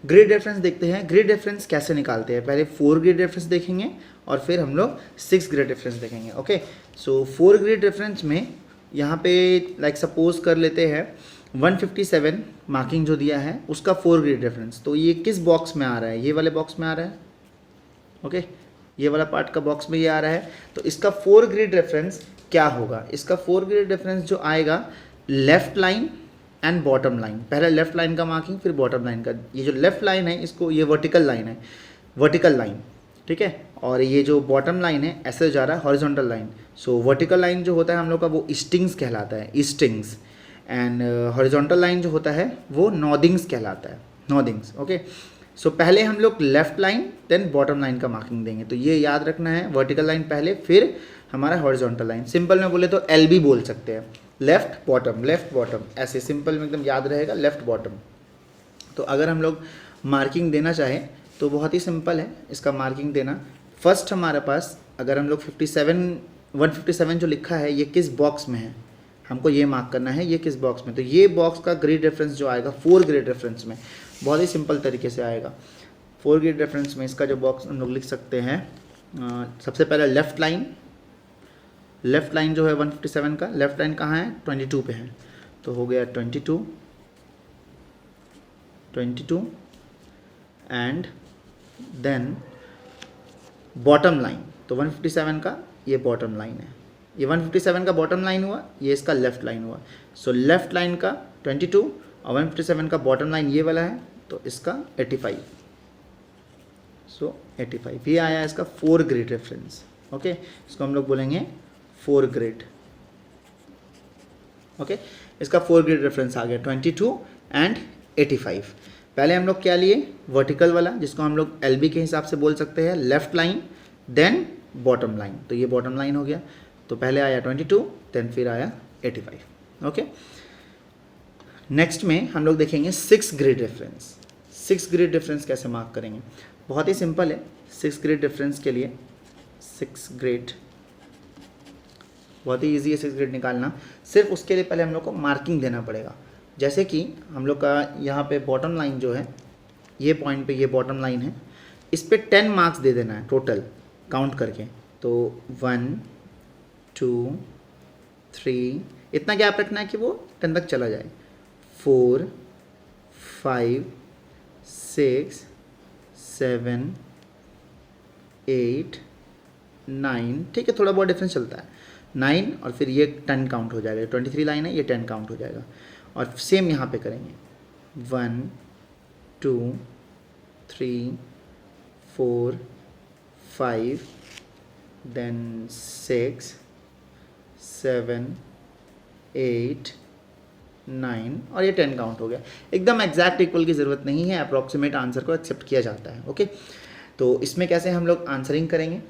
Grid reference देखते हैं। Grid reference कैसे निकालते हैं, पहले 4 ग्रिड रेफरेंस देखेंगे और फिर हम लोग 6 ग्रिड रेफरेंस देखेंगे। ओके, सो 4 ग्रिड रेफरेंस में यहाँ पे लाइक सपोज कर लेते हैं 157 मार्किंग जो दिया है उसका 4 ग्रिड रेफरेंस, तो ये किस बॉक्स में आ रहा है, ये वाले बॉक्स में आ रहा है। ओके, ये वाला पार्ट का बॉक्स में ये आ रहा है। तो इसका 4 ग्रिड रेफरेंस क्या होगा, इसका 4 ग्रिड रेफरेंस जो आएगा left line and bottom line, पहले लेफ्ट लाइन का मार्किंग फिर बॉटम लाइन का। ये जो लेफ्ट लाइन है इसको, ये वर्टिकल लाइन है, वर्टिकल लाइन, ठीक है, और ये जो बॉटम लाइन है ऐसे जा रहा है हॉरिजॉन्टल लाइन। सो वर्टिकल लाइन जो होता है हम लोग का वो ईस्टिंग्स कहलाता है, ईस्टिंग्स, एंड हॉरिजॉन्टल लाइन जो होता है वो नॉर्दिंग्स कहलाता है, नॉर्दिंग्स। ओके, सो पहले हम लोग left line then bottom line का मार्किंग देंगे, तो ये याद रखना है, वर्टिकल लाइन पहले फिर हमारा हॉरिजॉन्टल लाइन। सिंपल में बोले तो एल भी बोल सकते हैं, लेफ्ट बॉटम, ऐसे सिंपल में एकदम याद रहेगा, लेफ्ट बॉटम। तो अगर हम लोग मार्किंग देना चाहें तो बहुत ही सिंपल है इसका मार्किंग देना। फर्स्ट हमारे पास अगर हम लोग 157 जो लिखा है ये किस बॉक्स में है, हमको ये मार्क करना है ये किस बॉक्स में। तो ये बॉक्स का ग्रिड रेफरेंस जो आएगा 4 ग्रिड रेफरेंस में, बहुत ही सिंपल तरीके से आएगा। 4 ग्रिड रेफरेंस में इसका जो बॉक्स हम लोग लिख सकते हैं, सबसे पहले लेफ्ट लाइन जो है 157 का, लेफ्ट लाइन कहाँ है 22 पे है, तो हो गया 22 एंड देन बॉटम लाइन, तो 157 का ये बॉटम लाइन है, ये 157 का बॉटम लाइन हुआ, ये इसका लेफ्ट लाइन हुआ। सो लेफ्ट लाइन का 22 और 157 का बॉटम लाइन ये वाला है, तो इसका 85। सो 85 ये आया इसका 4 ग्रिड रेफरेंस। ओके, इसको हम लोग बोलेंगे 4 ग्रिड। ओके, इसका 4 ग्रिड रेफरेंस आ गया 22 एंड 85। पहले हम लोग क्या लिए, वर्टिकल वाला, जिसको हम लोग एलबी के हिसाब से बोल सकते हैं, left line then bottom line, तो ये बॉटम लाइन हो गया। तो पहले आया 22 देन फिर आया 85। ओके, नेक्स्ट में हम लोग देखेंगे 6 ग्रिड रेफरेंस। 6 ग्रिड रेफरेंस कैसे मार्क करेंगे, बहुत ही सिंपल है। 6 ग्रिड रेफरेंस के लिए 6 ग्रिड बहुत ही ईजी है 6 ग्रिड निकालना। सिर्फ उसके लिए पहले हम लोग को मार्किंग देना पड़ेगा। जैसे कि हम लोग का यहाँ पे बॉटम लाइन जो है, ये पॉइंट पे ये बॉटम लाइन है, इस पे 10 मार्क्स दे देना है टोटल काउंट करके। तो 1 2 3 इतना गैप रखना है कि वो 10 तक चला जाए, 4 5 6 7 8 9, ठीक है, थोड़ा बहुत डिफरेंस चलता है, 9 और फिर ये 10 काउंट हो जाएगा, 23 लाइन है ये 10 काउंट हो जाएगा। और सेम यहाँ पे करेंगे 1 2 3 4 5 देन 6 7 8 9 और ये 10 काउंट हो गया। एकदम एग्जैक्ट इक्वल की ज़रूरत नहीं है, अप्रॉक्सीमेट आंसर को एक्सेप्ट किया जाता है। ओके, तो इसमें कैसे हम लोग आंसरिंग करेंगे,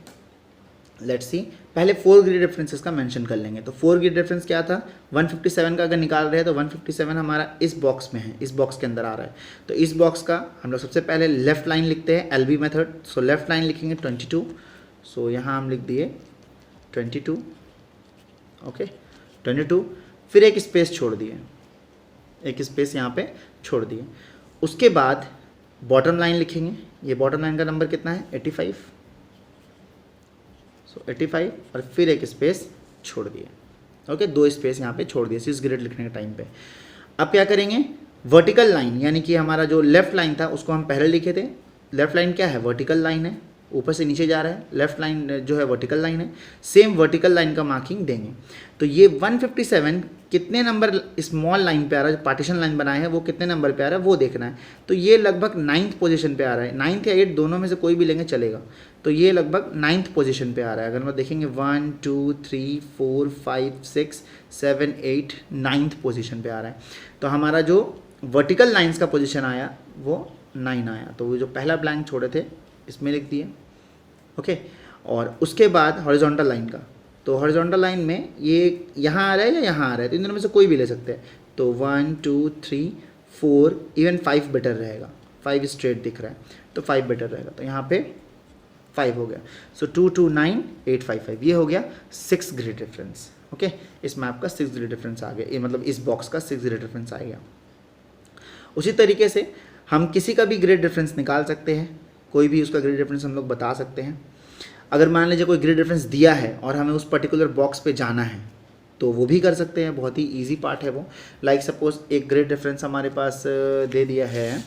लेट्स सी। पहले 4 ग्रिड रेफरेंसेस का मेंशन कर लेंगे। तो 4 ग्रिड रेफरेंस क्या था, 157 का अगर निकाल रहे हैं तो 157 हमारा इस बॉक्स में है, इस बॉक्स के अंदर आ रहा है। तो इस बॉक्स का हम लोग सबसे पहले लेफ्ट लाइन लिखते हैं, LB method. So left line लिखेंगे 22, सो यहाँ हम लिख दिए 22। ओके, 22, फिर एक स्पेस छोड़ दिए, एक स्पेस यहाँ पे छोड़ दिए। उसके बाद बॉटम लाइन लिखेंगे, ये बॉटम लाइन का नंबर कितना है 85, सो 85 और फिर एक स्पेस छोड़ दिए। ओके, 2 स्पेस यहाँ पे छोड़ दिए 6 ग्रिड लिखने के टाइम पे। अब क्या करेंगे, वर्टिकल लाइन यानी कि हमारा जो लेफ्ट लाइन था उसको हम पहले लिखे थे। लेफ्ट लाइन क्या है, वर्टिकल लाइन है, ऊपर से नीचे जा रहा है, लेफ्ट लाइन जो है वर्टिकल लाइन है। सेम वर्टिकल लाइन का मार्किंग देंगे। तो ये 157 कितने नंबर स्मॉल लाइन पे आ रहा है, पार्टीशन लाइन बनाए हैं वो कितने नंबर पे आ रहा है वो देखना है। तो ये लगभग 9th पोजीशन पे आ रहा है, 9th या 8 दोनों में से कोई भी लेंगे चलेगा। तो ये लगभग 9th पोजीशन पे आ रहा है। अगर हम देखेंगे 1 2 3 4 5 6 7 8 9th पोजीशन पे आ रहा है। तो हमारा जो वर्टिकल लाइंस का पोजीशन आया वो 9 आया। तो वो जो पहला ब्लैंक छोड़े थे इसमें लिख दिए। ओके, और उसके बाद हॉरिजॉन्टल लाइन का, तो हॉरिजॉन्टल लाइन में ये यहाँ आ रहा है या यहाँ आ रहा है, तो इन दोनों में से कोई भी ले सकते हैं। तो 1 2 3 4 इवन 5 बेटर रहेगा, 5 स्ट्रेट दिख रहा है तो 5 बेटर रहेगा। तो यहाँ पे 5 हो गया। सो 2 2 9 8 5 5 ये हो गया 6 ग्रिड रेफरेंस। ओके, इस मैप का 6 ग्रिड रेफरेंस आ गया, ये मतलब इस बॉक्स का 6 ग्रिड रेफरेंस आ गया। उसी तरीके से हम किसी का भी ग्रिड रेफरेंस निकाल सकते हैं, कोई भी उसका ग्रिड रेफरेंस हम लोग बता सकते हैं। अगर मान लीजिए कोई ग्रिड रेफरेंस दिया है और हमें उस पर्टिकुलर बॉक्स पे जाना है तो वो भी कर सकते हैं, बहुत ही ईजी पार्ट है वो। लाइक सपोज एक ग्रिड रेफरेंस हमारे पास दे दिया है,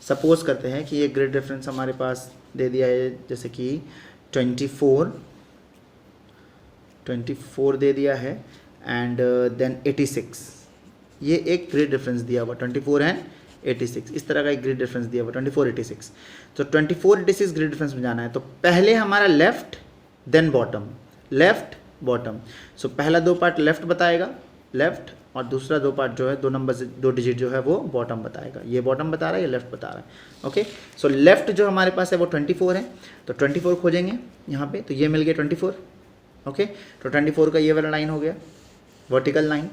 सपोज करते हैं कि एक ग्रिड रेफरेंस हमारे पास दे दिया है जैसे कि 24 दे दिया है एंड देन 86, ये एक ग्रिड रेफरेंस दिया हुआ 24 एंड 86, इस तरह का एक ग्रिड रेफरेंस दिया हुआ 24 86। तो 24 86 ग्रिड रेफरेंस में जाना है तो पहले हमारा left then bottom, left bottom. So पहला 2 पार्ट लेफ्ट बताएगा, लेफ्ट, और दूसरा 2 पार्ट जो है 2 नंबर से 2 डिजिट जो है वो बॉटम बताएगा। ये बॉटम बता रहा है, ये लेफ्ट बता रहा है। ओके, सो लेफ्ट जो हमारे पास है वो 24 है, तो 24 खोजेंगे यहाँ पे, तो ये मिल गया 24। ओके, तो 24 का ये वाला लाइन हो गया वर्टिकल लाइन,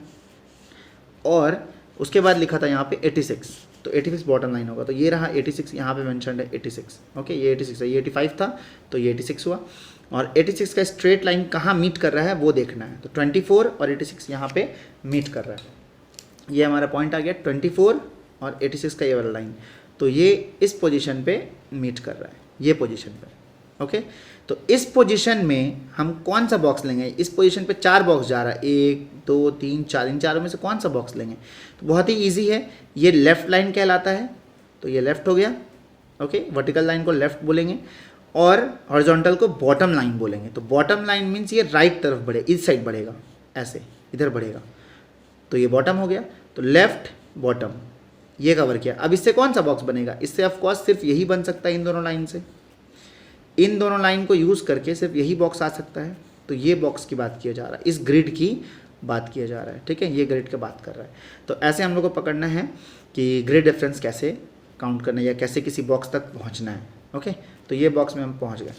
और उसके बाद लिखा था यहाँ पे 86, तो 86 बॉटम लाइन होगा, तो ये रहा 86, यहाँ पे मेंशन्ड है 86। ओके, ये 86 है, ये 85 था तो ये 86 हुआ, और 86 का स्ट्रेट लाइन कहाँ मीट कर रहा है वो देखना है। तो 24 और 86 यहाँ पे मीट कर रहा है, ये हमारा पॉइंट आ गया 24 और 86 का ये वाला लाइन, तो ये इस पोजीशन पे मीट कर रहा है, ये पोजीशन पे। ओके, तो इस पोजीशन में हम कौन सा बॉक्स लेंगे? इस पोजीशन पे 4 बॉक्स जा रहा है, 1 2 3 4, इन चारों में से कौन सा बॉक्स लेंगे? तो बहुत ही ईजी है, ये लेफ्ट लाइन कहलाता है, तो ये लेफ्ट हो गया। ओके, वर्टिकल लाइन को लेफ्ट बोलेंगे और हॉरिजॉन्टल को बॉटम लाइन बोलेंगे। तो बॉटम लाइन मीन्स ये राइट तरफ बढ़े, इस साइड बढ़ेगा, ऐसे इधर बढ़ेगा, तो ये बॉटम हो गया। तो लेफ्ट बॉटम ये कवर किया। अब इससे कौन सा बॉक्स बनेगा? इससे ऑफकोर्स सिर्फ यही बन सकता है, इन दोनों लाइन से, इन दोनों लाइन को यूज़ करके सिर्फ यही बॉक्स आ सकता है। तो ये बॉक्स की बात किया जा रहा है, इस ग्रिड की बात किया जा रहा है। ठीक है, ये ग्रिड की बात कर रहा है। तो ऐसे हम लोग को पकड़ना है कि ग्रिड रेफरेंस कैसे काउंट करना है या कैसे किसी बॉक्स तक पहुंचना है। ओके, तो ये बॉक्स में हम पहुंच गए।